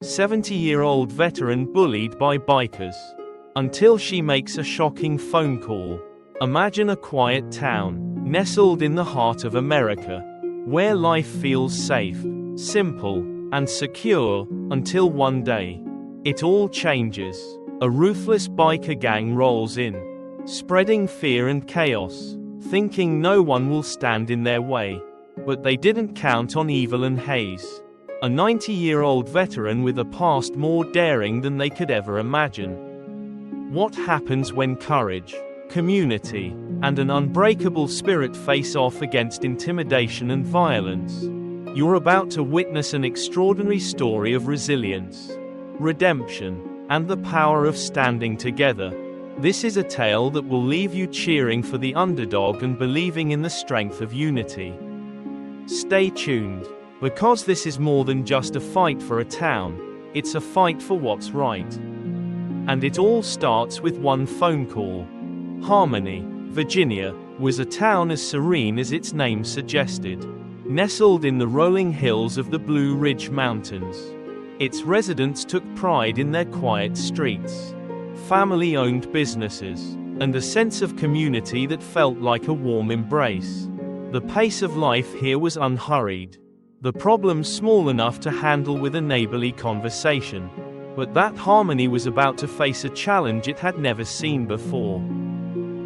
70-year-old veteran bullied by bikers. Until she makes a shocking phone call. Imagine a quiet town, nestled in the heart of America, where life feels safe, simple, and secure, until one day, it all changes. A ruthless biker gang rolls in, spreading fear and chaos, thinking no one will stand in their way. But they didn't count on Evelyn Hayes, a 90-year-old veteran with a past more daring than they could ever imagine. What happens when courage, community, and an unbreakable spirit face off against intimidation and violence? You're about to witness an extraordinary story of resilience, redemption, and the power of standing together. This is a tale that will leave you cheering for the underdog and believing in the strength of unity. Stay tuned, because this is more than just a fight for a town, it's a fight for what's right. And it all starts with one phone call. Harmony, Virginia, was a town as serene as its name suggested, nestled in the rolling hills of the Blue Ridge Mountains. Its residents took pride in their quiet streets, family-owned businesses, and a sense of community that felt like a warm embrace. The pace of life here was unhurried, the problems small enough to handle with a neighborly conversation. But that harmony was about to face a challenge it had never seen before.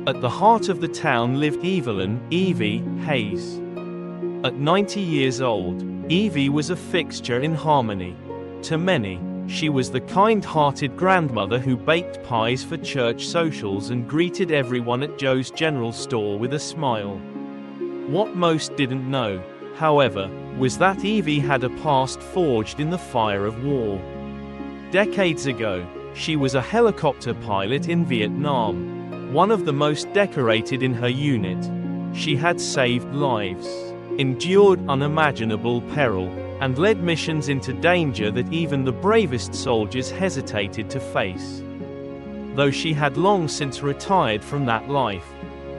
At the heart of the town lived Evelyn, Evie, Hayes. At 90 years old, Evie was a fixture in Harmony. To many, she was the kind-hearted grandmother who baked pies for church socials and greeted everyone at Joe's General Store with a smile. What most didn't know, however, was that Evie had a past forged in the fire of war. Decades ago, she was a helicopter pilot in Vietnam, one of the most decorated in her unit. She had saved lives, endured unimaginable peril, and led missions into danger that even the bravest soldiers hesitated to face. Though she had long since retired from that life,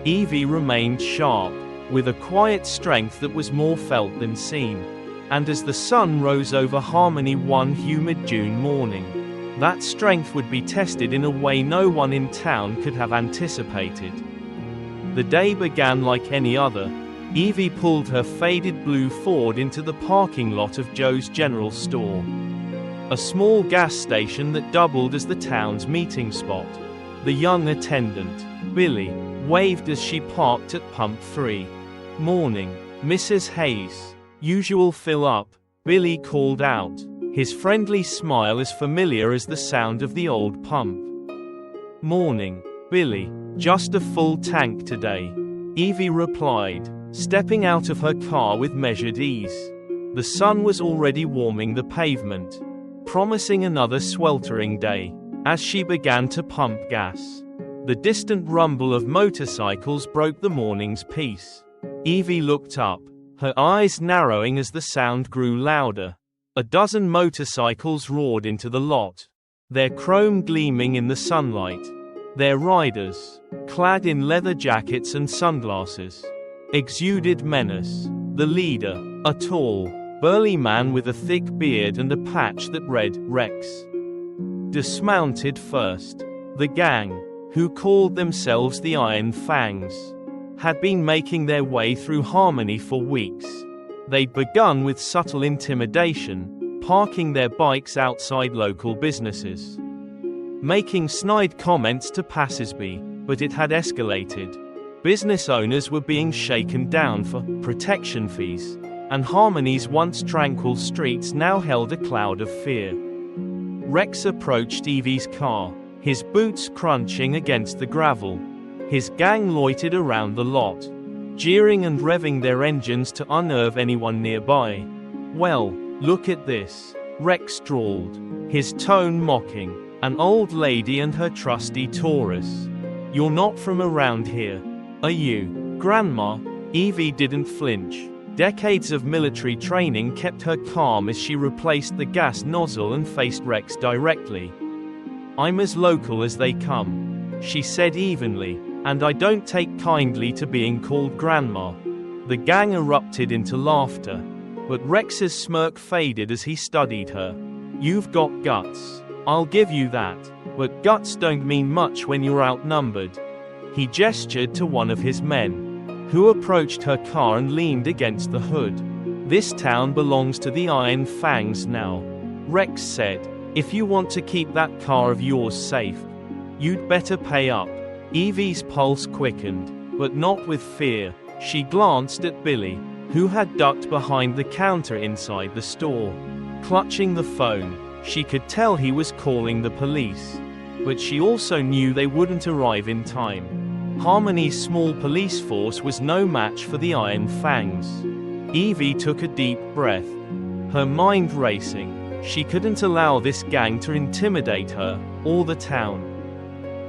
Evie remained sharp, with a quiet strength that was more felt than seen. And as the sun rose over Harmony one humid June morning, that strength would be tested in a way no one in town could have anticipated. The day began like any other. Evie pulled her faded blue Ford into the parking lot of Joe's General Store, a small gas station that doubled as the town's meeting spot. The young attendant, Billy, waved as she parked at pump 3. "Morning, Mrs. Hayes. Usual fill up," Billy called out, his friendly smile as familiar as the sound of the old pump. "Morning, Billy. Just a full tank today," Evie replied, stepping out of her car with measured ease. The sun was already warming the pavement, promising another sweltering day. As she began to pump gas, the distant rumble of motorcycles broke the morning's peace. Evie looked up, her eyes narrowing as the sound grew louder. A dozen motorcycles roared into the lot, their chrome gleaming in the sunlight. Their riders, clad in leather jackets and sunglasses, exuded menace. The leader, a tall, burly man with a thick beard and a patch that read Rex, dismounted first. The gang, who called themselves the Iron Fangs, had been making their way through Harmony for weeks. They'd begun with subtle intimidation, parking their bikes outside local businesses, making snide comments to passersby, but it had escalated. Business owners were being shaken down for protection fees, and Harmony's once tranquil streets now held a cloud of fear. Rex approached Evie's car, his boots crunching against the gravel. His gang loitered around the lot, jeering and revving their engines to unnerve anyone nearby. "Well, look at this," Rex drawled, his tone mocking. "An old lady and her trusty Taurus. You're not from around here, are you, Grandma?" Evie didn't flinch. Decades of military training kept her calm as she replaced the gas nozzle and faced Rex directly. "I'm as local as they come," she said evenly, "and I don't take kindly to being called Grandma." The gang erupted into laughter, but Rex's smirk faded as he studied her. You've got guts. I'll give you that. But guts don't mean much when you're outnumbered. He gestured to one of his men, who approached her car and leaned against the hood. This town belongs to the Iron Fangs now, Rex said. If you want to keep that car of yours safe, you'd better pay up. Evie's pulse quickened, but not with fear. She glanced at Billy, who had ducked behind the counter inside the store. Clutching the phone, she could tell he was calling the police. But she also knew they wouldn't arrive in time. Harmony's small police force was no match for the Iron Fangs. Evie took a deep breath, her mind racing. She couldn't allow this gang to intimidate her, or the town.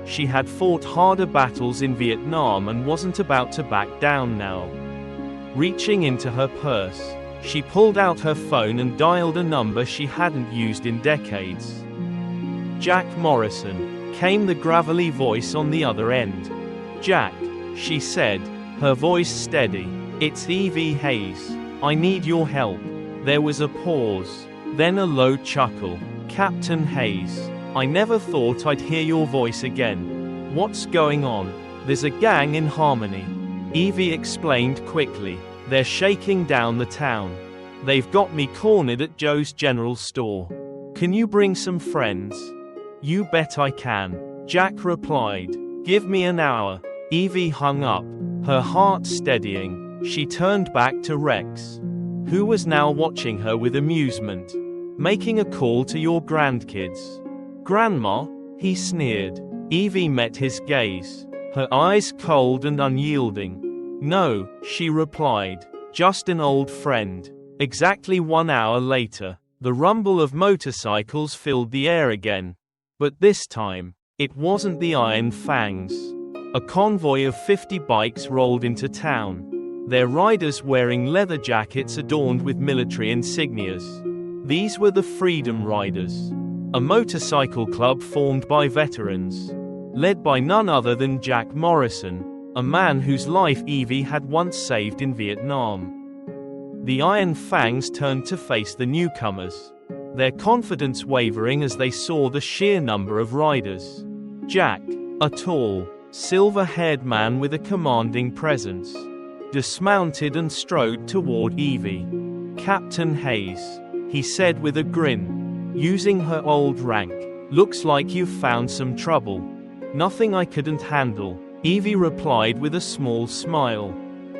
She had fought harder battles in Vietnam and wasn't about to back down now. Reaching into her purse, she pulled out her phone and dialed a number she hadn't used in decades. Jack Morrison, came the gravelly voice on the other end. Jack, she said, her voice steady. It's Evie Hayes. I need your help. There was a pause, then a low chuckle. Captain Hayes, I never thought I'd hear your voice again. What's going on? There's a gang in Harmony. Evie explained quickly. They're shaking down the town. They've got me cornered at Joe's General Store. Can you bring some friends? You bet I can, Jack replied. Give me an hour. Evie hung up, her heart steadying. She turned back to Rex, who was now watching her with amusement. Making a call to your grandkids. Grandma? He sneered. Evie met his gaze, her eyes cold and unyielding. No, she replied. Just an old friend. Exactly 1 hour later, the rumble of motorcycles filled the air again. But this time, it wasn't the Iron Fangs. A convoy of 50 bikes rolled into town, their riders wearing leather jackets adorned with military insignias. These were the Freedom Riders, a motorcycle club formed by veterans, led by none other than Jack Morrison, a man whose life Evie had once saved in Vietnam. The Iron Fangs turned to face the newcomers, their confidence wavering as they saw the sheer number of riders. Jack, a tall, silver-haired man with a commanding presence, dismounted and strode toward Evie. Captain Hayes, he said with a grin, using her old rank. Looks like you've found some trouble. Nothing I couldn't handle, Evie replied with a small smile.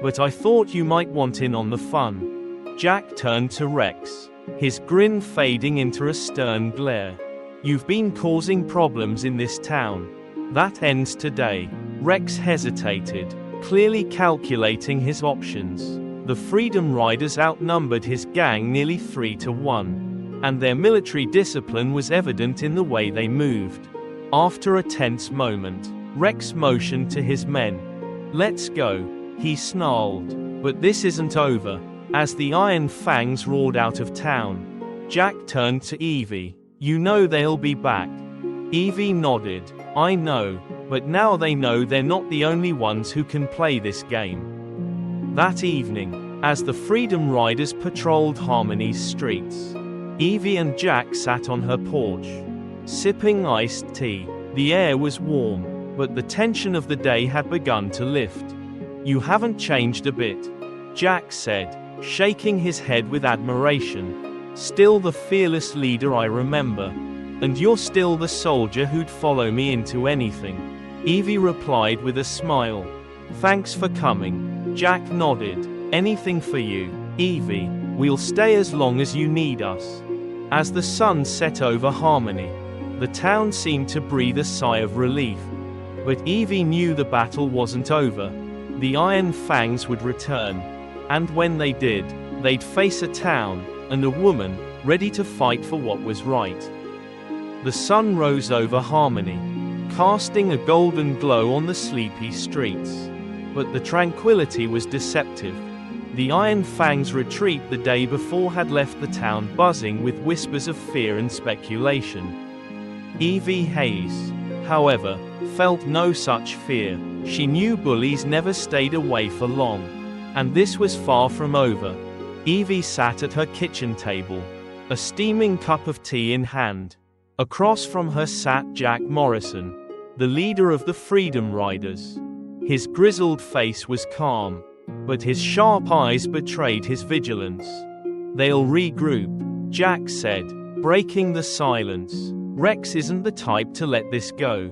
But I thought you might want in on the fun. Jack turned to Rex, his grin fading into a stern glare. You've been causing problems in this town. That ends today. Rex hesitated, clearly calculating his options. The Freedom Riders outnumbered his gang nearly 3-1, and their military discipline was evident in the way they moved. After a tense moment, Rex motioned to his men. Let's go, he snarled. But this isn't over. As the Iron Fangs roared out of town, Jack turned to Evie. You know they'll be back. Evie nodded. I know, but now they know they're not the only ones who can play this game. That evening, as the Freedom Riders patrolled Harmony's streets, Evie and Jack sat on her porch, sipping iced tea. The air was warm, but the tension of the day had begun to lift. You haven't changed a bit, Jack said, shaking his head with admiration. Still the fearless leader I remember. And you're still the soldier who'd follow me into anything. Evie replied with a smile. Thanks for coming. Jack nodded. Anything for you, Evie. We'll stay as long as you need us. As the sun set over Harmony, the town seemed to breathe a sigh of relief. But Evie knew the battle wasn't over. The Iron Fangs would return. And when they did, they'd face a town, and a woman, ready to fight for what was right. The sun rose over Harmony, casting a golden glow on the sleepy streets. But the tranquility was deceptive. The Iron Fangs' retreat the day before had left the town buzzing with whispers of fear and speculation. Evie Hayes, however, felt no such fear. She knew bullies never stayed away for long. And this was far from over. Evie sat at her kitchen table, a steaming cup of tea in hand. Across from her sat Jack Morrison, the leader of the Freedom Riders. His grizzled face was calm, but his sharp eyes betrayed his vigilance. "They'll regroup," Jack said, breaking the silence. "Rex isn't the type to let this go."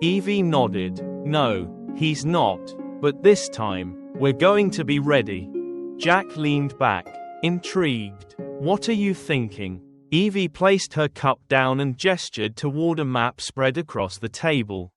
Evie nodded. "No, he's not. But this time, we're going to be ready." Jack leaned back, intrigued. "What are you thinking?" Evie placed her cup down and gestured toward a map spread across the table.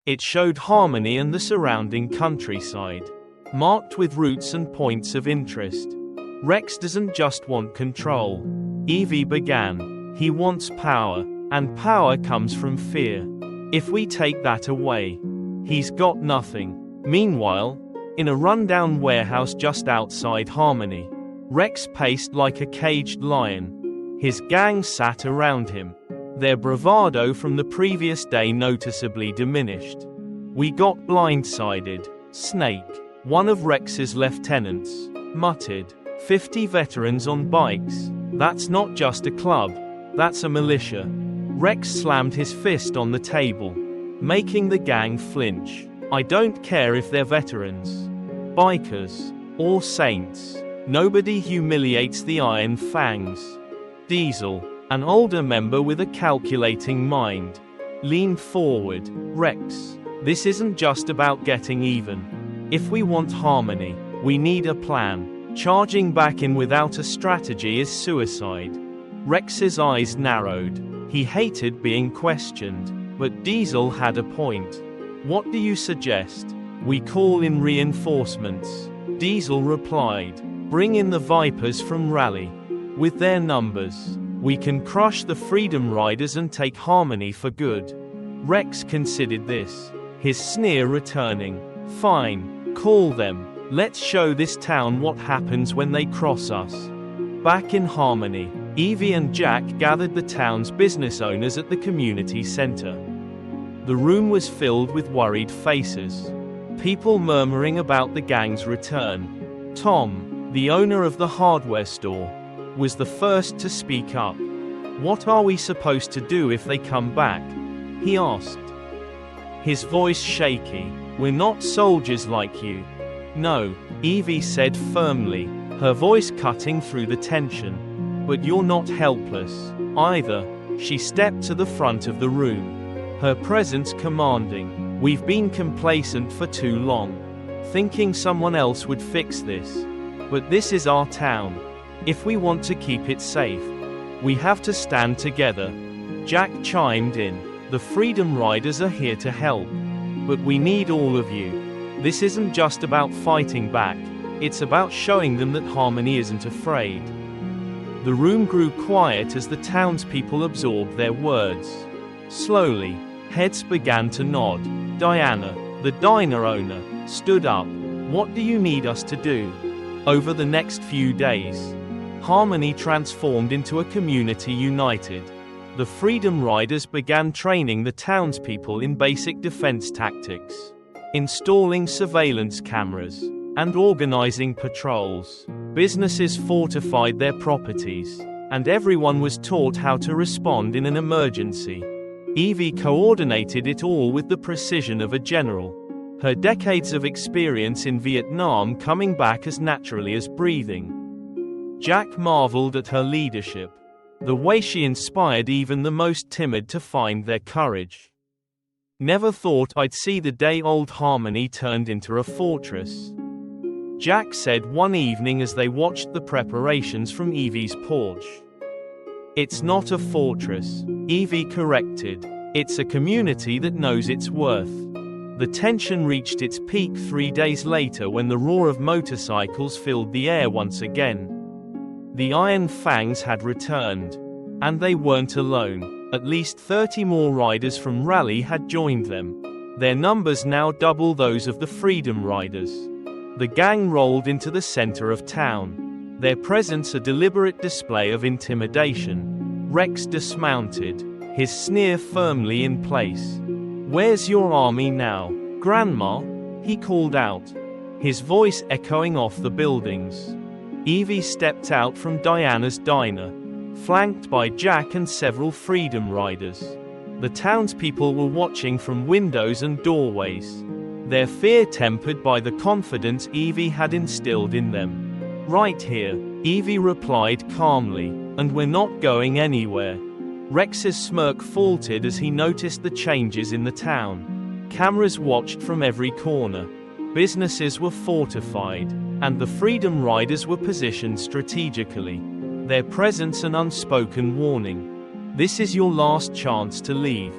It showed Harmony and the surrounding countryside, marked with routes and points of interest. "Rex doesn't just want control," Evie began. "He wants power, and power comes from fear. If we take that away, he's got nothing." Meanwhile, in a rundown warehouse just outside Harmony, Rex paced like a caged lion. His gang sat around him, their bravado from the previous day noticeably diminished. "We got blindsided, Snake," one of Rex's lieutenants muttered. 50 veterans on bikes. That's not just a club, that's a militia." Rex slammed his fist on the table, making the gang flinch. "I don't care if they're veterans, bikers, or saints. Nobody humiliates the Iron Fangs." Diesel, an older member with a calculating mind, leaned forward. "Rex, this isn't just about getting even. If we want harmony, we need a plan. Charging back in without a strategy is suicide." Rex's eyes narrowed. He hated being questioned, but Diesel had a point. "What do you suggest?" "We call in reinforcements," Diesel replied. "Bring in the Vipers from Raleigh. With their numbers, we can crush the Freedom Riders and take Harmony for good." Rex considered this, his sneer returning. "Fine, call them. Let's show this town what happens when they cross us." Back in Harmony, Evie and Jack gathered the town's business owners at the community center. The room was filled with worried faces, people murmuring about the gang's return. Tom, the owner of the hardware store, was the first to speak up. "What are we supposed to do if they come back?" he asked, his voice shaky. "We're not soldiers like you." "No," Evie said firmly, her voice cutting through the tension. "But you're not helpless, either." She stepped to the front of the room, her presence commanding. "We've been complacent for too long, thinking someone else would fix this. But this is our town. If we want to keep it safe, we have to stand together." Jack chimed in. "The Freedom Riders are here to help. But we need all of you. This isn't just about fighting back, it's about showing them that Harmony isn't afraid." The room grew quiet as the townspeople absorbed their words. Slowly, heads began to nod. Diana, the diner owner, stood up. "What do you need us to do?" Over the next few days, Harmony transformed into a community united. The Freedom Riders began training the townspeople in basic defense tactics, installing surveillance cameras, and organizing patrols. Businesses fortified their properties, and everyone was taught how to respond in an emergency. Evie coordinated it all with the precision of a general, her decades of experience in Vietnam coming back as naturally as breathing. Jack marveled at her leadership, the way she inspired even the most timid to find their courage. "Never thought I'd see the day old Harmony turned into a fortress," Jack said one evening as they watched the preparations from Evie's porch. "It's not a fortress," Evie corrected. "It's a community that knows its worth." The tension reached its peak 3 days later when the roar of motorcycles filled the air once again. The Iron Fangs had returned, and they weren't alone. At least 30 more riders from Raleigh had joined them, their numbers now double those of the Freedom Riders. The gang rolled into the center of town, their presence a deliberate display of intimidation. Rex dismounted, his sneer firmly in place. "Where's your army now, Grandma?" he called out, his voice echoing off the buildings. Evie stepped out from Diana's diner, flanked by Jack and several Freedom Riders. The townspeople were watching from windows and doorways, their fear tempered by the confidence Evie had instilled in them. "Right here," Evie replied calmly, "and we're not going anywhere." Rex's smirk faltered as he noticed the changes in the town. Cameras watched from every corner. Businesses were fortified, and the Freedom Riders were positioned strategically, their presence an unspoken warning. "This is your last chance to leave,"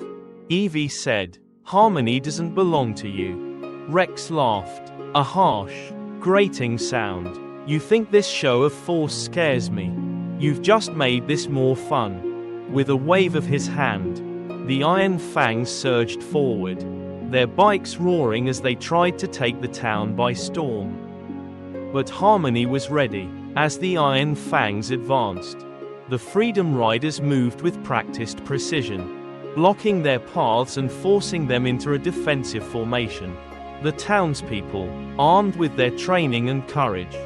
Evie said. "Harmony doesn't belong to you." Rex laughed, a harsh, grating sound. "You think this show of force scares me? You've just made this more fun." With a wave of his hand, the Iron Fangs surged forward, their bikes roaring as they tried to take the town by storm. But Harmony was ready. As the Iron Fangs advanced, the Freedom Riders moved with practiced precision, blocking their paths and forcing them into a defensive formation. The townspeople, armed with their training and courage,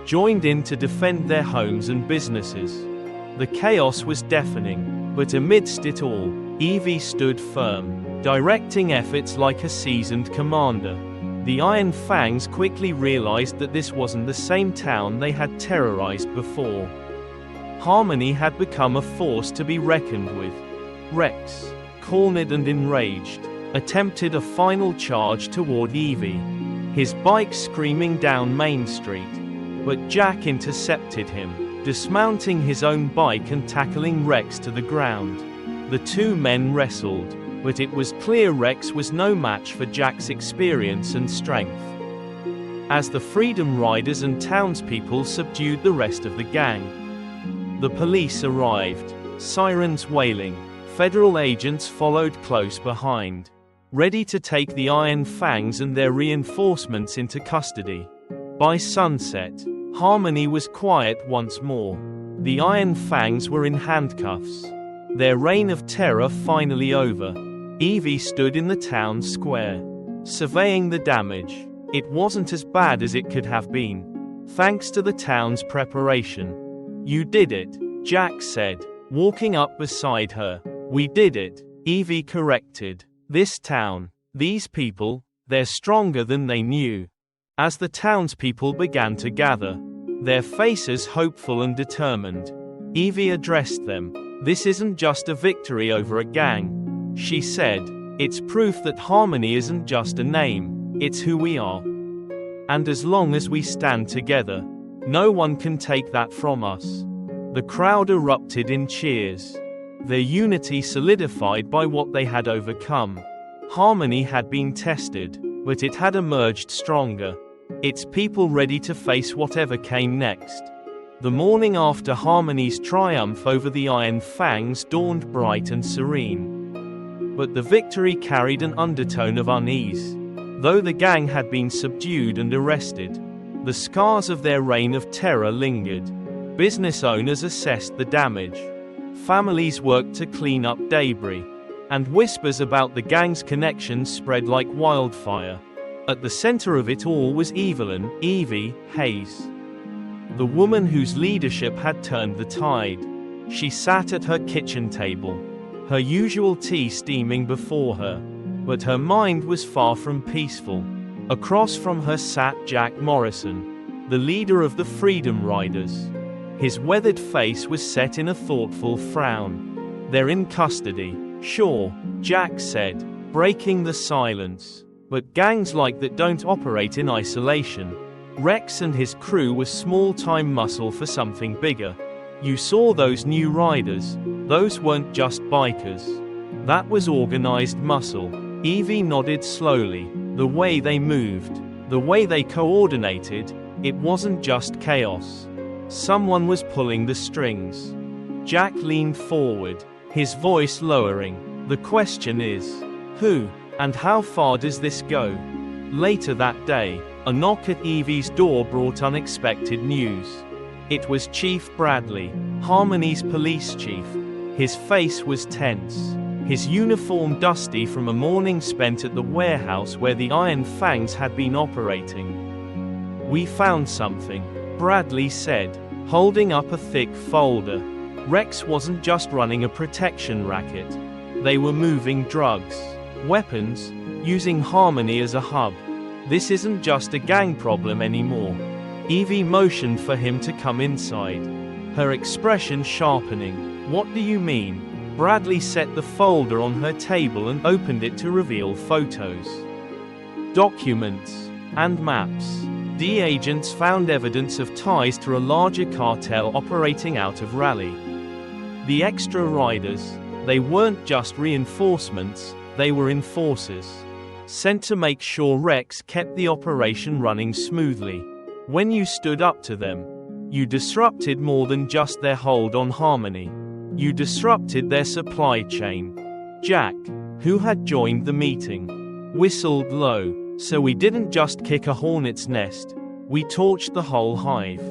joined in to defend their homes and businesses. The chaos was deafening, but amidst it all, Evie stood firm, directing efforts like a seasoned commander. The Iron Fangs quickly realized that this wasn't the same town they had terrorized before. Harmony had become a force to be reckoned with. Rex, cornered and enraged, attempted a final charge toward Evie, his bike screaming down Main Street. But Jack intercepted him, dismounting his own bike and tackling Rex to the ground. The two men wrestled, but it was clear Rex was no match for Jack's experience and strength. As the Freedom Riders and townspeople subdued the rest of the gang, the police arrived, sirens wailing. Federal agents followed close behind, ready to take the Iron Fangs and their reinforcements into custody. By sunset, Harmony was quiet once more. The Iron Fangs were in handcuffs, their reign of terror finally over. Evie stood in the town square, surveying the damage. It wasn't as bad as it could have been, thanks to the town's preparation. "You did it," Jack said, walking up beside her. "We did it," Evie corrected. "This town, these people, they're stronger than they knew." As the townspeople began to gather, their faces hopeful and determined, Evie addressed them. "This isn't just a victory over a gang," she said. "It's proof that Harmony isn't just a name, it's who we are. And as long as we stand together, no one can take that from us." The crowd erupted in cheers, their unity solidified by what they had overcome. Harmony had been tested, but it had emerged stronger, its people ready to face whatever came next. The morning after Harmony's triumph over the Iron Fangs dawned bright and serene. But the victory carried an undertone of unease. Though the gang had been subdued and arrested, the scars of their reign of terror lingered. Business owners assessed the damage. Families worked to clean up debris. And whispers about the gang's connections spread like wildfire. At the center of it all was Evelyn, Evie, Hayes, the woman whose leadership had turned the tide. She sat at her kitchen table, her usual tea steaming before her, but her mind was far from peaceful. Across from her sat Jack Morrison, the leader of the Freedom Riders. His weathered face was set in a thoughtful frown. "They're in custody." "Sure," Jack said, breaking the silence. "But gangs like that don't operate in isolation." Rex and his crew were small-time muscle for something bigger. "You saw those new riders. Those weren't just bikers. That was organized muscle." Evie nodded slowly. The way they moved, the way they coordinated, it wasn't just chaos. Someone was pulling the strings. Jack leaned forward, his voice lowering. "The question is, who, and how far does this go?" Later that day, a knock at Evie's door brought unexpected news. It was Chief Bradley, Harmony's police chief. His face was tense, his uniform dusty from a morning spent at the warehouse where the Iron Fangs had been operating. "We found something," Bradley said, holding up a thick folder. Rex wasn't just running a protection racket. They were moving drugs, weapons, using Harmony as a hub. This isn't just a gang problem anymore. Evie motioned for him to come inside, her expression sharpening. What do you mean? Bradley set the folder on her table and opened it to reveal photos, documents, and maps. The agents found evidence of ties to a larger cartel operating out of Raleigh. The extra riders, they weren't just reinforcements, they were enforcers, sent to make sure Rex kept the operation running smoothly. When you stood up to them, you disrupted more than just their hold on Harmony. You disrupted their supply chain. Jack, who had joined the meeting, whistled low. So we didn't just kick a hornet's nest, we torched the whole hive.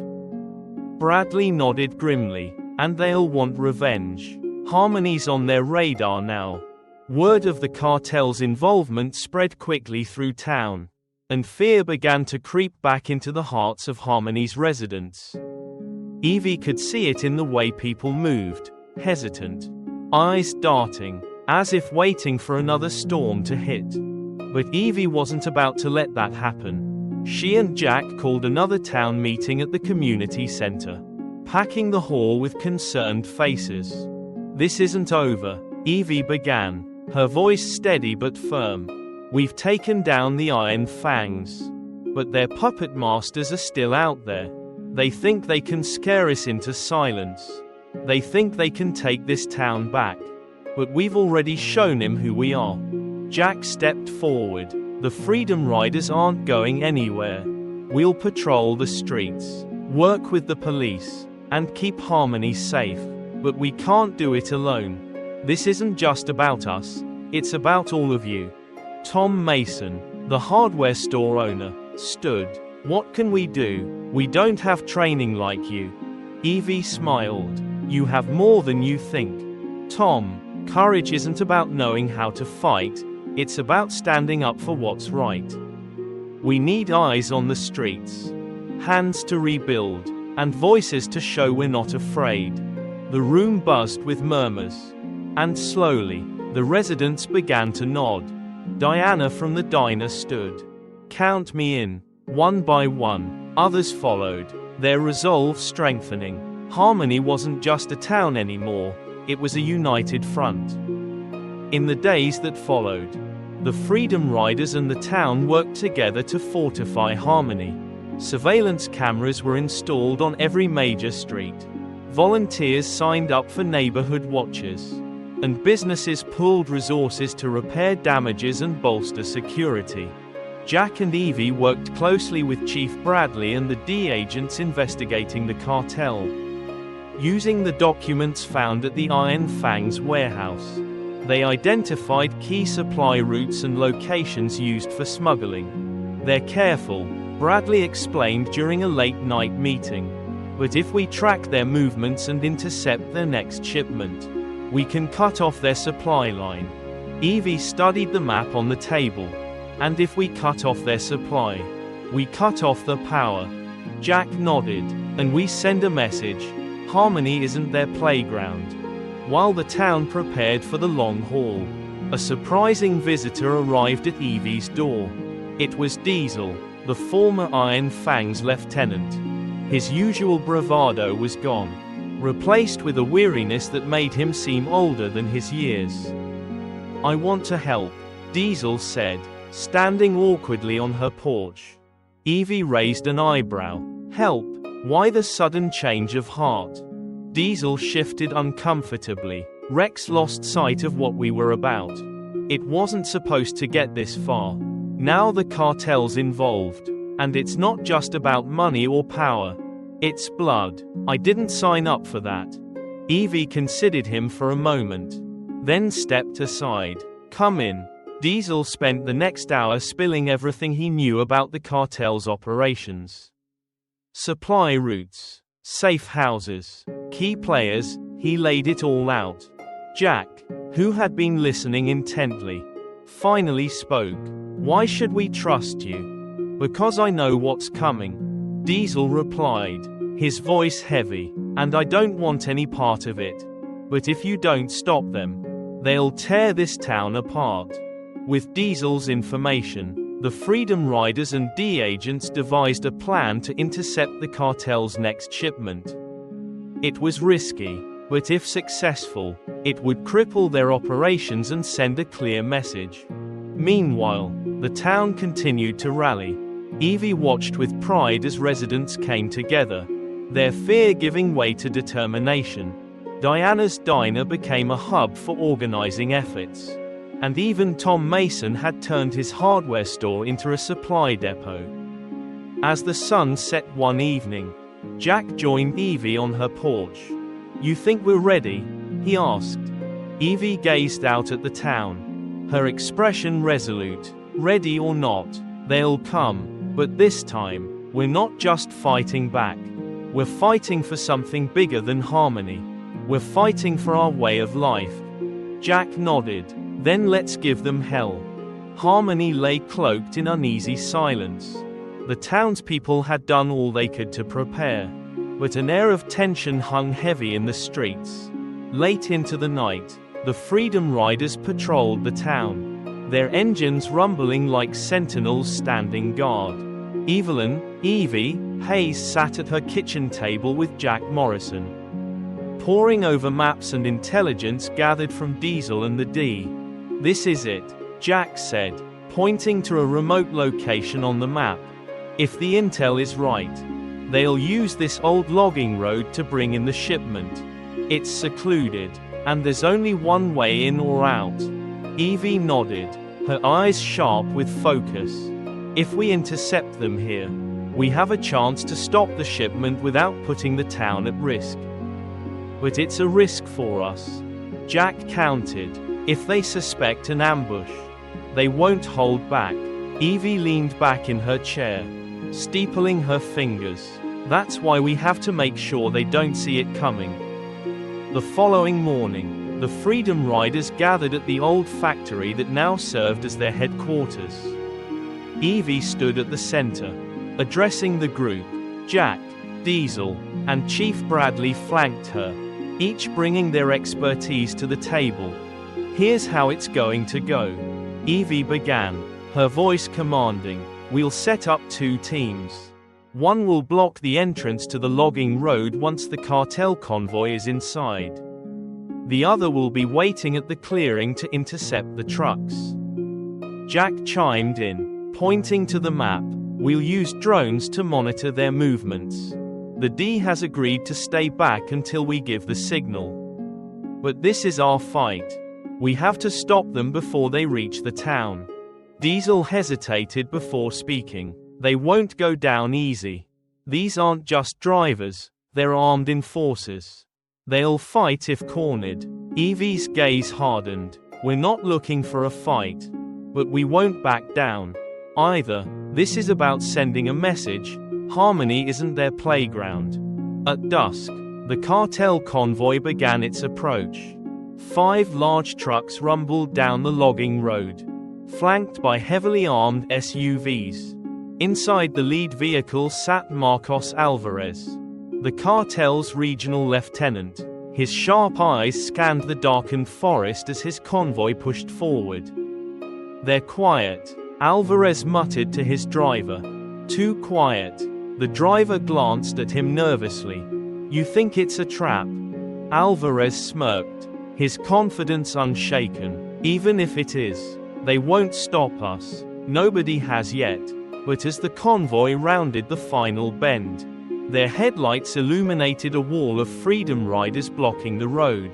Bradley nodded grimly. And they'll want revenge. Harmony's on their radar now. Word of the cartel's involvement spread quickly through town, and fear began to creep back into the hearts of Harmony's residents. Evie could see it in the way people moved, hesitant, eyes darting, as if waiting for another storm to hit. But Evie wasn't about to let that happen. She and Jack called another town meeting at the community center, packing the hall with concerned faces. This isn't over, Evie began, her voice steady but firm. We've taken down the Iron Fangs, but their puppet masters are still out there. They think they can scare us into silence. They think they can take this town back. But we've already shown him who we are. Jack stepped forward. The Freedom Riders aren't going anywhere. We'll patrol the streets, work with the police, and keep Harmony safe. But we can't do it alone. This isn't just about us, it's about all of you. Tom Mason, the hardware store owner, stood. What can we do? We don't have training like you. Evie smiled. You have more than you think. Tom, courage isn't about knowing how to fight, it's about standing up for what's right. We need eyes on the streets, hands to rebuild, and voices to show we're not afraid. The room buzzed with murmurs. And slowly, the residents began to nod. Diana from the diner stood. Count me in. One by one, others followed, their resolve strengthening. Harmony wasn't just a town anymore, it was a united front. In the days that followed, the Freedom Riders and the town worked together to fortify Harmony. Surveillance cameras were installed on every major street. Volunteers signed up for neighborhood watches. And businesses pooled resources to repair damages and bolster security. Jack and Evie worked closely with Chief Bradley and the D agents investigating the cartel. Using the documents found at the Iron Fangs warehouse, they identified key supply routes and locations used for smuggling. They're careful, Bradley explained during a late-night meeting. But if we track their movements and intercept their next shipment, we can cut off their supply line. Evie studied the map on the table. And if we cut off their supply, we cut off the power. Jack nodded. And we send a message. Harmony isn't their playground. While the town prepared for the long haul, a surprising visitor arrived at Evie's door. It was Diesel, the former Iron Fangs lieutenant. His usual bravado was gone, replaced with a weariness that made him seem older than his years. I want to help, Diesel said, standing awkwardly on her porch. Evie raised an eyebrow. Help? Why the sudden change of heart? Diesel shifted uncomfortably. Rex lost sight of what we were about. It wasn't supposed to get this far. Now the cartel's involved. And it's not just about money or power. It's blood. I didn't sign up for that. Evie considered him for a moment, then stepped aside. Come in. Diesel spent the next hour spilling everything he knew about the cartel's operations. Supply routes, safe houses, key players, he laid it all out. Jack, who had been listening intently, finally spoke. Why should we trust you? Because I know what's coming, Diesel replied, his voice heavy. and I don't want any part of it. But if you don't stop them, they'll tear this town apart." With Diesel's information, the Freedom Riders and D-agents devised a plan to intercept the cartel's next shipment. It was risky, but if successful, it would cripple their operations and send a clear message. Meanwhile, the town continued to rally. Evie watched with pride as residents came together, their fear giving way to determination. Diana's diner became a hub for organizing efforts. And even Tom Mason had turned his hardware store into a supply depot. As the sun set one evening, Jack joined Evie on her porch. "You think we're ready?" he asked. Evie gazed out at the town, her expression resolute. "Ready or not, they'll come, but this time, we're not just fighting back. We're fighting for something bigger than harmony. We're fighting for our way of life." Jack nodded. "Then let's give them hell." Harmony lay cloaked in uneasy silence. The townspeople had done all they could to prepare, but an air of tension hung heavy in the streets. Late into the night, the Freedom Riders patrolled the town, their engines rumbling like sentinels standing guard. Evie, Hayes sat at her kitchen table with Jack Morrison, poring over maps and intelligence gathered from Diesel and the D. "This is it," Jack said, pointing to a remote location on the map. "If the intel is right, they'll use this old logging road to bring in the shipment. It's secluded, and there's only one way in or out." Evie nodded, her eyes sharp with focus. "If we intercept them here, we have a chance to stop the shipment without putting the town at risk. But it's a risk for us," Jack countered. "If they suspect an ambush, they won't hold back." Evie leaned back in her chair, steepling her fingers. "That's why we have to make sure they don't see it coming." The following morning, the Freedom Riders gathered at the old factory that now served as their headquarters. Evie stood at the center, addressing the group. Jack, Diesel, and Chief Bradley flanked her, each bringing their expertise to the table. "Here's how it's going to go," Evie began, her voice commanding. "We'll set up 2 teams. One will block the entrance to the logging road once the cartel convoy is inside. The other will be waiting at the clearing to intercept the trucks." Jack chimed in, pointing to the map. "We'll use drones to monitor their movements. The D has agreed to stay back until we give the signal. But this is our fight. We have to stop them before they reach the town." Diesel hesitated before speaking. "They won't go down easy. These aren't just drivers, they're armed enforcers. They'll fight if cornered." Evie's gaze hardened. "We're not looking for a fight. But we won't back down either. This is about sending a message. Harmony isn't their playground." At dusk, the cartel convoy began its approach. 5 large trucks rumbled down the logging road, flanked by heavily armed SUVs. Inside the lead vehicle sat Marcos Alvarez, the cartel's regional lieutenant. His sharp eyes scanned the darkened forest as his convoy pushed forward. "They're quiet," Alvarez muttered to his driver. "Too quiet." The driver glanced at him nervously. "You think it's a trap?" Alvarez smirked, his confidence unshaken. "Even if it is, they won't stop us. Nobody has yet." But as the convoy rounded the final bend, their headlights illuminated a wall of Freedom Riders blocking the road.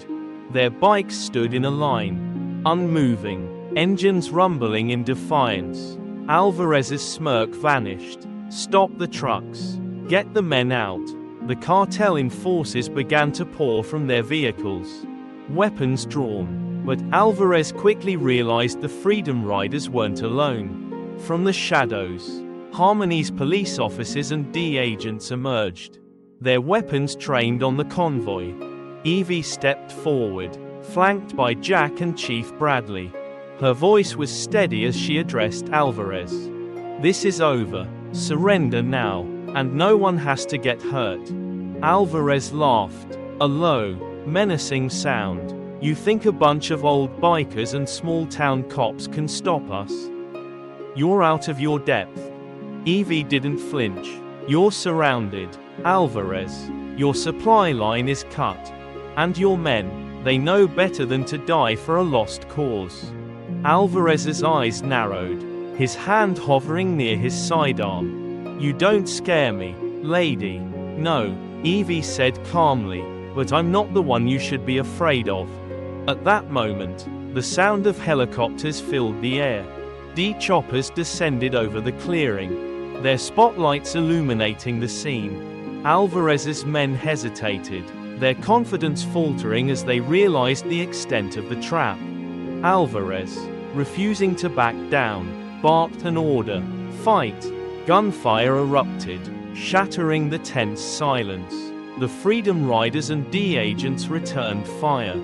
Their bikes stood in a line, unmoving, engines rumbling in defiance. Alvarez's smirk vanished. "Stop the trucks. Get the men out." The cartel enforcers began to pour from their vehicles, weapons drawn. But Alvarez quickly realized the Freedom Riders weren't alone. From the shadows, Harmony's police officers and D agents emerged, their weapons trained on the convoy. Evie stepped forward, flanked by Jack and Chief Bradley. Her voice was steady as she addressed Alvarez. "This is over. Surrender now, and no one has to get hurt." Alvarez laughed. A low, menacing sound. You think a bunch of old bikers and small-town cops can stop us? You're out of your depth. Evie didn't flinch. You're surrounded, Alvarez. Your supply line is cut. And your men, they know better than to die for a lost cause. Alvarez's eyes narrowed, his hand hovering near his sidearm. You don't scare me, lady. No, Evie said calmly, but I'm not the one you should be afraid of. At that moment, the sound of helicopters filled the air. D-choppers descended over the clearing, their spotlights illuminating the scene. Alvarez's men hesitated, their confidence faltering as they realized the extent of the trap. Alvarez, refusing to back down, barked an order. Fight! Gunfire erupted, shattering the tense silence. The Freedom Riders and D-agents returned fire,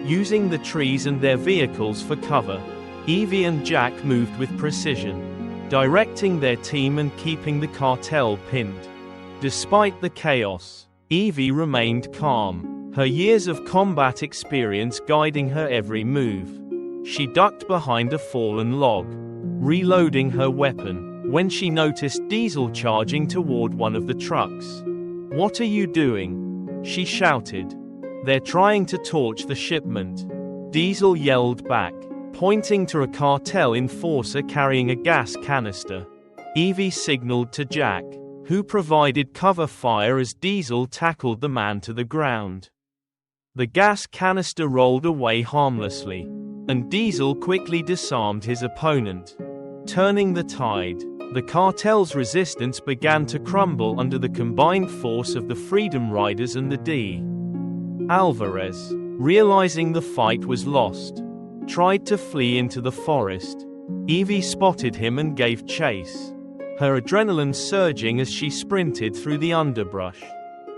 using the trees and their vehicles for cover. Evie and Jack moved with precision, directing their team and keeping the cartel pinned. Despite the chaos, Evie remained calm, her years of combat experience guiding her every move. She ducked behind a fallen log, reloading her weapon, when she noticed Diesel charging toward one of the trucks. "What are you doing?" she shouted. "They're trying to torch the shipment," Diesel yelled back, pointing to a cartel enforcer carrying a gas canister. Evie signaled to Jack, who provided cover fire as Diesel tackled the man to the ground. The gas canister rolled away harmlessly, and Diesel quickly disarmed his opponent. Turning the tide, the cartel's resistance began to crumble under the combined force of the Freedom Riders and the D. Alvarez, realizing the fight was lost, tried to flee into the forest. Evie spotted him and gave chase, her adrenaline surging as she sprinted through the underbrush.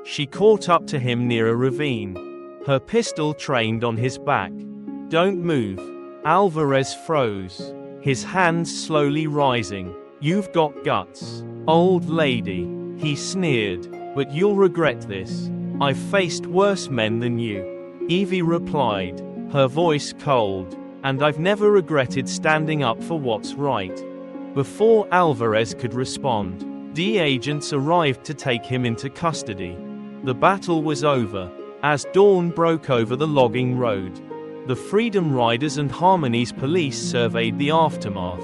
She caught up to him near a ravine, her pistol trained on his back. "Don't move." Alvarez froze, his hands slowly rising. "You've got guts, old lady," he sneered, "but you'll regret this. I've faced worse men than you." Evie replied, her voice cold, "And I've never regretted standing up for what's right." Before Alvarez could respond, D-agents arrived to take him into custody. The battle was over, as dawn broke over the logging road. The Freedom Riders and Harmony's police surveyed the aftermath.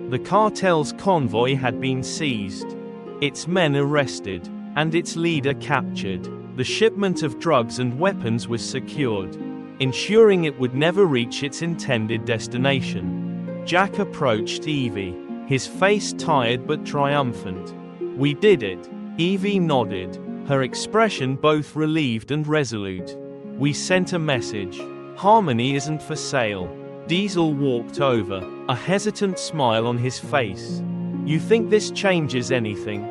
The cartel's convoy had been seized, its men arrested, and its leader captured. The shipment of drugs and weapons was secured, ensuring it would never reach its intended destination. Jack approached Evie, his face tired but triumphant. "We did it." Evie nodded, her expression both relieved and resolute. "We sent a message. Harmony isn't for sale." Diesel walked over, a hesitant smile on his face. "You think this changes anything?"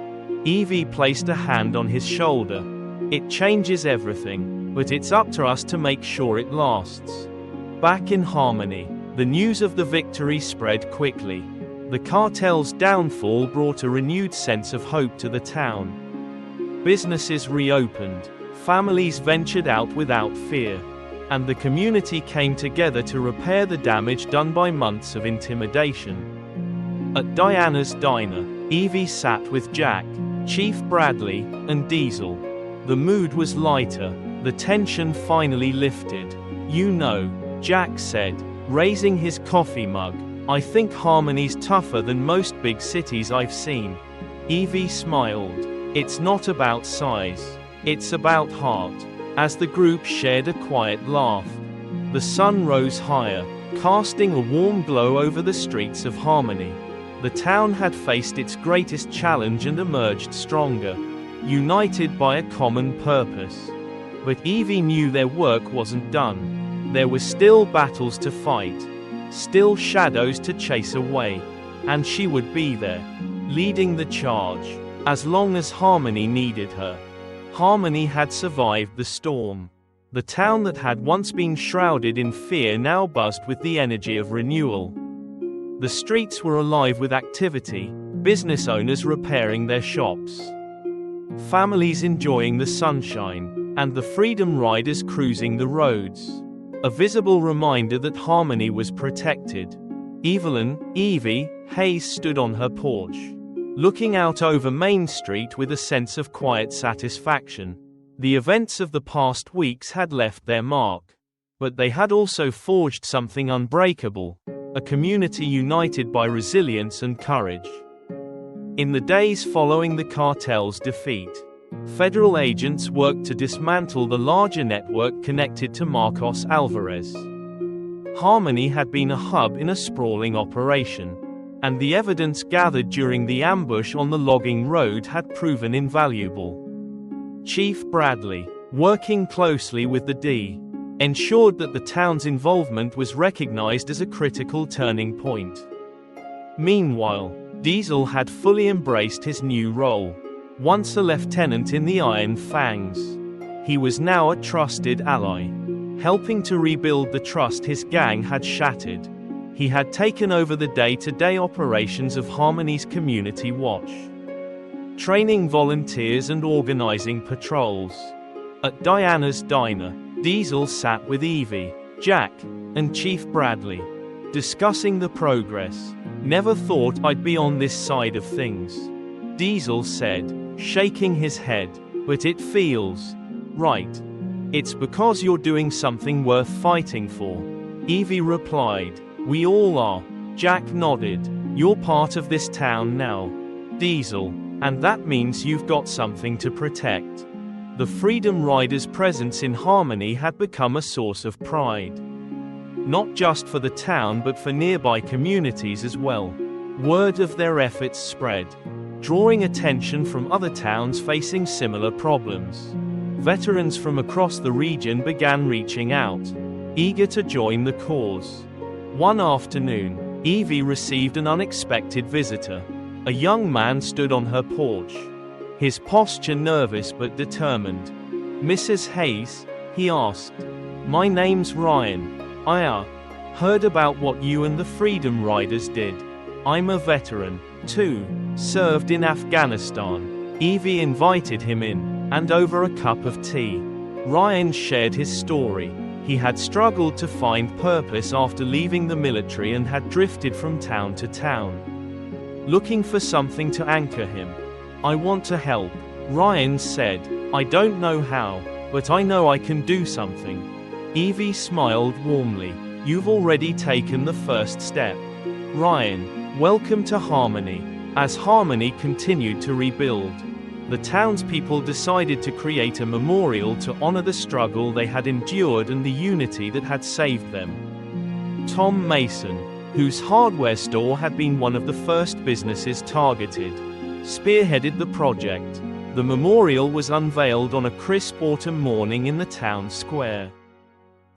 Evie placed a hand on his shoulder. "It changes everything, but it's up to us to make sure it lasts." Back in Harmony, the news of the victory spread quickly. The cartel's downfall brought a renewed sense of hope to the town. Businesses reopened, families ventured out without fear, and the community came together to repair the damage done by months of intimidation. At Diana's diner, Evie sat with Jack, Chief Bradley, and Diesel. The mood was lighter, the tension finally lifted. "You know," Jack said, raising his coffee mug, "I think Harmony's tougher than most big cities I've seen." Evie smiled. "It's not about size. It's about heart." As the group shared a quiet laugh, the sun rose higher, casting a warm glow over the streets of Harmony. The town had faced its greatest challenge and emerged stronger, united by a common purpose. But Evie knew their work wasn't done. There were still battles to fight, still shadows to chase away, and she would be there, leading the charge, as long as Harmony needed her. Harmony had survived the storm. The town that had once been shrouded in fear now buzzed with the energy of renewal. The streets were alive with activity, business owners repairing their shops, families enjoying the sunshine, and the freedom riders cruising the roads. A visible reminder that harmony was protected. Evelyn, Evie, Hayes stood on her porch, looking out over Main Street with a sense of quiet satisfaction. The events of the past weeks had left their mark, but they had also forged something unbreakable, a community united by resilience and courage. In the days following the cartel's defeat, federal agents worked to dismantle the larger network connected to Marcos Alvarez. Harmony had been a hub in a sprawling operation, and the evidence gathered during the ambush on the logging road had proven invaluable. Chief Bradley, working closely with the D, ensured that the town's involvement was recognized as a critical turning point. Meanwhile, Diesel had fully embraced his new role. Once a lieutenant in the Iron Fangs, he was now a trusted ally, helping to rebuild the trust his gang had shattered. He had taken over the day-to-day operations of Harmony's Community Watch, training volunteers and organizing patrols. At Diana's diner, Diesel sat with Evie, Jack, and Chief Bradley, discussing the progress. "Never thought I'd be on this side of things," Diesel said, shaking his head, "but it feels right. It's because you're doing something worth fighting for," Evie replied. "We all are." Jack nodded. "You're part of this town now, Diesel, and that means you've got something to protect." The Freedom Riders' presence in Harmony had become a source of pride, not just for the town but for nearby communities as well. Word of their efforts spread, drawing attention from other towns facing similar problems. Veterans from across the region began reaching out, eager to join the cause. One afternoon, Evie received an unexpected visitor. A young man stood on her porch, his posture nervous but determined. "Mrs. Hayes?" he asked. "My name's Ryan. I heard about what you and the Freedom Riders did. I'm a veteran, too, served in Afghanistan." Evie invited him in, and over a cup of tea, Ryan shared his story. He had struggled to find purpose after leaving the military and had drifted from town to town, looking for something to anchor him. "I want to help," Ryan said. "I don't know how, but I know I can do something." Evie smiled warmly. "You've already taken the first step, Ryan. Welcome to Harmony." As Harmony continued to rebuild, the townspeople decided to create a memorial to honor the struggle they had endured and the unity that had saved them. Tom Mason, whose hardware store had been one of the first businesses targeted, spearheaded the project. The memorial was unveiled on a crisp autumn morning in the town square.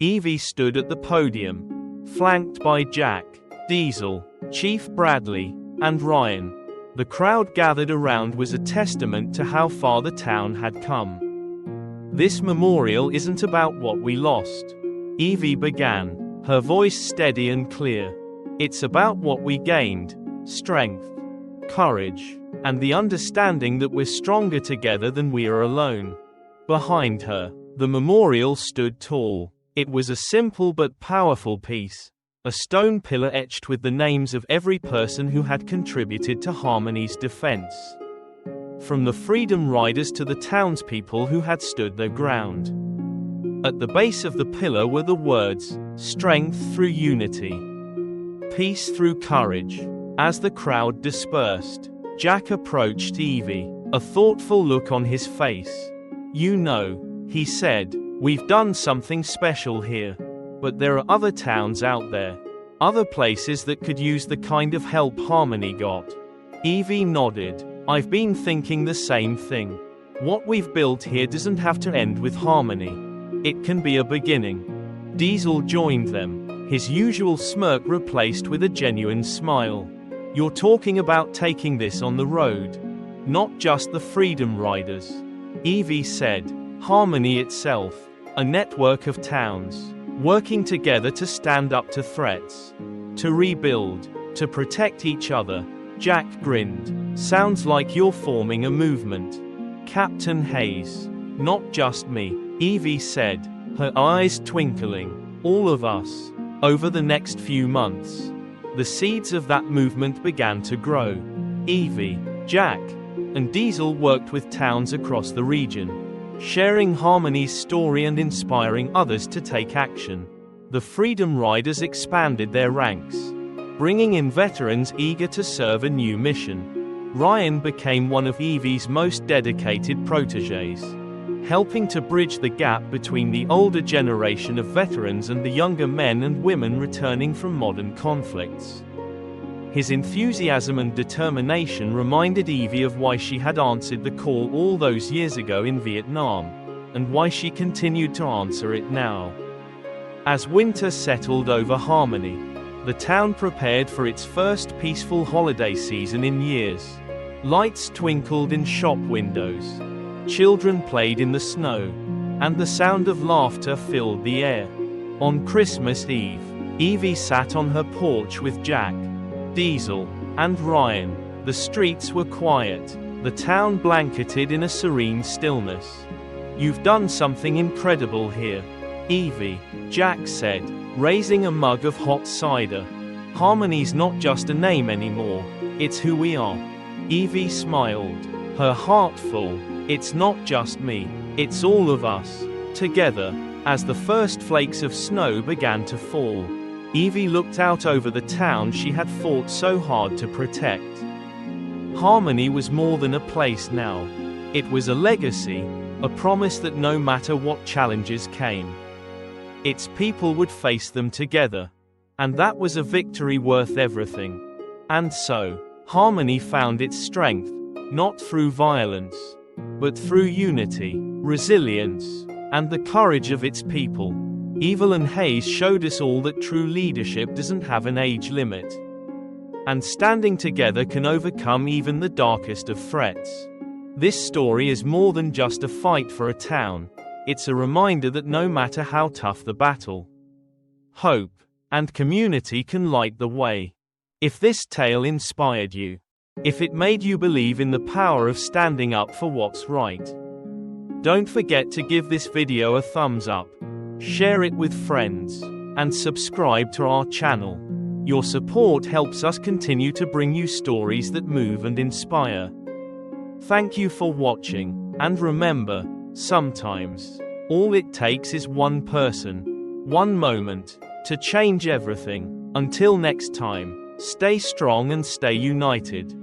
Evie stood at the podium, flanked by Jack, Diesel, Chief Bradley, and Ryan. The crowd gathered around was a testament to how far the town had come. "This memorial isn't about what we lost," Evie began, her voice steady and clear. "It's about what we gained: strength, courage, and the understanding that we're stronger together than we are alone." Behind her, the memorial stood tall. It was a simple but powerful piece, a stone pillar etched with the names of every person who had contributed to Harmony's defense, from the Freedom Riders to the townspeople who had stood their ground. At the base of the pillar were the words, "Strength through unity, peace through courage." As the crowd dispersed, Jack approached Evie, a thoughtful look on his face. "You know," he said, "we've done something special here. But there are other towns out there, other places that could use the kind of help Harmony got." Evie nodded. "I've been thinking the same thing. What we've built here doesn't have to end with Harmony. It can be a beginning." Diesel joined them, his usual smirk replaced with a genuine smile. "You're talking about taking this on the road, not just the Freedom Riders," Evie said. "Harmony itself, a network of towns, working together to stand up to threats, to rebuild, to protect each other." Jack grinned. "Sounds like you're forming a movement." Captain Hayes. Not just me, Evie said, her eyes twinkling. All of us. Over the next few months, the seeds of that movement began to grow. Evie, Jack, and Diesel worked with towns across the region, sharing Harmony's story and inspiring others to take action. The Freedom Riders expanded their ranks, bringing in veterans eager to serve a new mission. Ryan became one of Evie's most dedicated protégés, helping to bridge the gap between the older generation of veterans and the younger men and women returning from modern conflicts. His enthusiasm and determination reminded Evie of why she had answered the call all those years ago in Vietnam, and why she continued to answer it now. As winter settled over Harmony, the town prepared for its first peaceful holiday season in years. Lights twinkled in shop windows, children played in the snow, and the sound of laughter filled the air. On Christmas Eve, Evie sat on her porch with Jack, Diesel, and Ryan. The streets were quiet, the town blanketed in a serene stillness. "You've done something incredible here, Evie," Jack said, raising a mug of hot cider. "Harmony's not just a name anymore, it's who we are." Evie smiled, her heart full. "It's not just me, it's all of us, together." As the first flakes of snow began to fall, Evie looked out over the town she had fought so hard to protect. Harmony was more than a place now. It was a legacy, a promise that no matter what challenges came, its people would face them together. And that was a victory worth everything. And so, Harmony found its strength, not through violence, but through unity, resilience, and the courage of its people. Evelyn Hayes showed us all that true leadership doesn't have an age limit, and standing together can overcome even the darkest of threats. This story is more than just a fight for a town, it's a reminder that no matter how tough the battle, hope and community can light the way. If this tale inspired you, if it made you believe in the power of standing up for what's right, don't forget to give this video a thumbs up, share it with friends, and subscribe to our channel. Your support helps us continue to bring you stories that move and inspire. Thank you for watching, and remember, sometimes, all it takes is one person, one moment, to change everything. Until next time, stay strong and stay united.